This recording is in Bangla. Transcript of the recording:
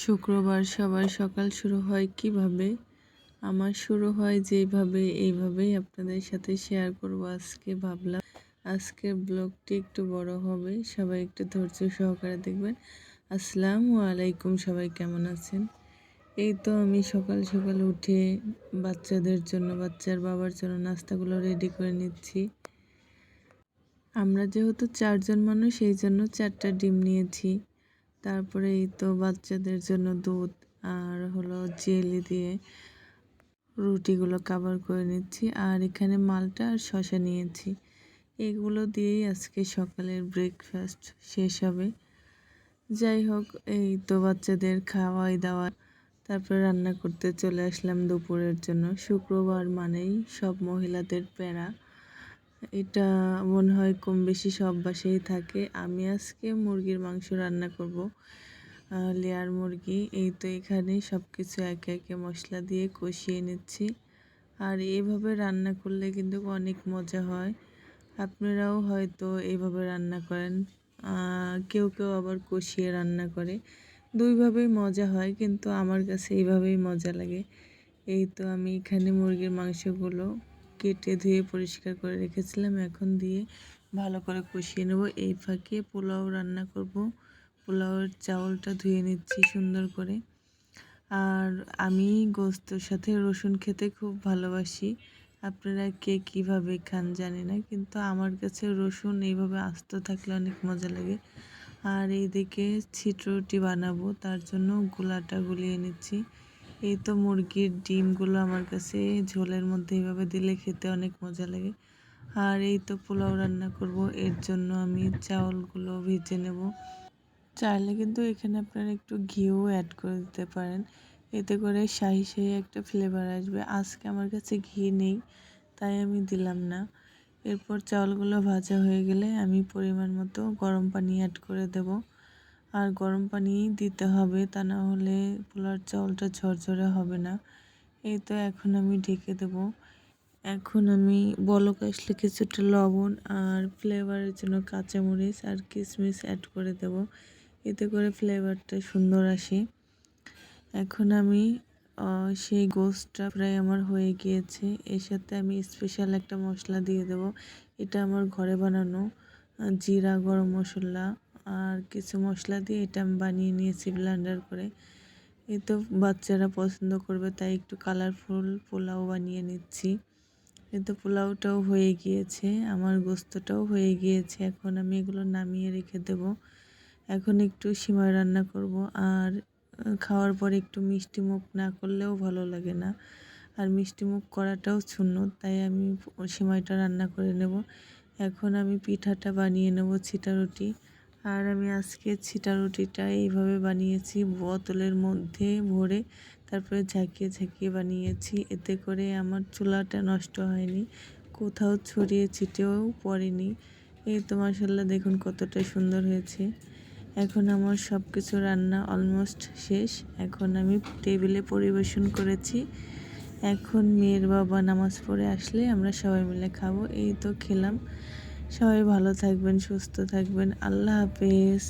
শুক্রবার সবার সকাল শুরু হয় কিভাবে? আমার শুরু হয় যেইভাবে এইভাবেই আপনাদের সাথে শেয়ার করব। আজকে ভাবলাম আজকের ব্লগটি একটু বড় হবে, সবাই একটু ধৈর্য সহকারে দেখবেন। আসসালামু আলাইকুম, সবাই কেমন আছেন? এই তো আমি সকাল সকাল উঠে বাচ্চাদের জন্য, বাচ্চার বাবার জন্য নাস্তাগুলো রেডি করে নিচ্ছি। আমরা যেহেতু 4 জন মানুষ, এই জন্য 4টা ডিম নিয়েছি। তারপরে এই তো বাচ্চাদের জন্য দুধ আর হলো জেলি দিয়ে রুটিগুলো কভার করে নিচ্ছি। আর এখানে মালটা আর শসা নিয়েছি। এগুলো দিয়েই আজকে সকালের ব্রেকফাস্ট শেষ হবে। যাই হোক, এই তো বাচ্চাদের খাওয়াই দাওয়া, তারপরে রান্না করতে চলে আসলাম দুপুরের জন্য। শুক্রবার মানেই সব মহিলাদের প্যারা। এটা মনে হয় কম বেশি সব বাসায় থাকে। আমি আজকে মুরগির মাংস রান্না করব, লেয়ার মুরগি। এই তো এখানে সব কিছু একে একে মশলা দিয়ে কষিয়ে নিচ্ছি। আর এইভাবে রান্না করলে কিন্তু অনেক মজা হয়। আপনারাও হয়তো এইভাবে রান্না করেন, কেউ কেউ আবার কষিয়ে রান্না করে। দুইভাবেই মজা হয়, কিন্তু আমার কাছে এইভাবেই মজা লাগে। এই তো আমি এখানে মুরগির মাংসগুলো কেটে ধুয়ে পরিষ্কার করে রেখেছিলাম, এখন দিয়ে ভালো করে কষিয়ে নেব। এই ফাঁকে পোলাও রান্না করব। পোলাওয়ের চাউলটা ধুয়ে নিচ্ছি সুন্দর করে। আর আমি গোস্তর সাথে রসুন খেতে খুব ভালোবাসি। আপনারা কে কীভাবে খান জানি না, কিন্তু আমার কাছে রসুন এইভাবে আস্ত থাকলে অনেক মজা লাগে। আর এইদিকে ছিটরুটি বানাবো, তার জন্য গুলাটা গুলিয়ে নিচ্ছি। এই তো মুরগির ডিমগুলো আমার কাছে ঝোলের মধ্যে এইভাবে দিলে খেতে অনেক মজা লাগে। আর এই তো পোলাও রান্না করব, এর জন্য আমি চাউলগুলো ভেজে নেব। চাইলে কিন্তু এখানে আপনারা একটু ঘিও অ্যাড করে দিতে পারেন, এতে করে শাহি শাহি একটা ফ্লেভার আসবে। আজকে আমার কাছে ঘি নেই, তাই আমি দিলাম না। এরপর চাউলগুলো ভাজা হয়ে গেলে আমি পরিমাণ মতো গরম পানি অ্যাড করে দেব। আর গরম পানি দিতে হবে, তা না হলে পোলাওর চাউলটা ঝরঝরে হবে না। এই তো এখন আমি ঢেকে দেব। এখন আমি বলক আসলে কিছুটা লবণ আর ফ্লেভারের জন্য কাঁচামরিচ আর কিশমিশ অ্যাড করে দেব, এতে করে ফ্লেভারটা সুন্দর আসে। এখন আমি সেই গোশতটা প্রায় আমার হয়ে গিয়েছে। এর সাথে আমি স্পেশাল একটা মশলা দিয়ে দেব। এটা আমার ঘরে বানানো জিরা, গরম মশলা আর কিছু মশলা দিয়ে এটা আমি বানিয়ে নিয়েছি ব্লেন্ডার করে। এই তো বাচ্চারা পছন্দ করবে, তাই একটু কালারফুল পোলাও বানিয়ে নিচ্ছি। এই তো পোলাওটাও হয়ে গিয়েছে, আমার গোস্তটাও হয়ে গিয়েছে। এখন আমি এগুলো নামিয়ে রেখে দেব। এখন একটু সিমাই রান্না করব। আর খাওয়ার পরে একটু মিষ্টি মুখ না করলেও ভালো লাগে না, আর মিষ্টি মুখ করাটাও সুন্নত, তাই আমি সিমাইটা রান্না করে নেব। এখন আমি পিঠাটা বানিয়ে নেব, ছিটা রুটি। আর আমি আজকে ছিটা রুটিটা এইভাবে বানিয়েছি, বোতলের মধ্যে ভরে তারপরে ঝাঁকিয়ে ঝাঁকিয়ে বানিয়েছি। এতে করে আমার চুলাটা নষ্ট হয়নি, কোথাও ছড়িয়ে ছিটেও পড়েনি। এই তো মাশাআল্লাহ, দেখুন কতটা সুন্দর হয়েছে। এখন আমার সব কিছু রান্না অলমোস্ট শেষ। এখন আমি টেবিলে পরিবেশন করেছি। এখন মেয়ের বাবা নামাজ পড়ে আসলে আমরা সবাই মিলে খাবো। এই তো খেলাম। সবাই ভালো থাকবেন, সুস্থ থাকবেন। আল্লাহ হাফেজ।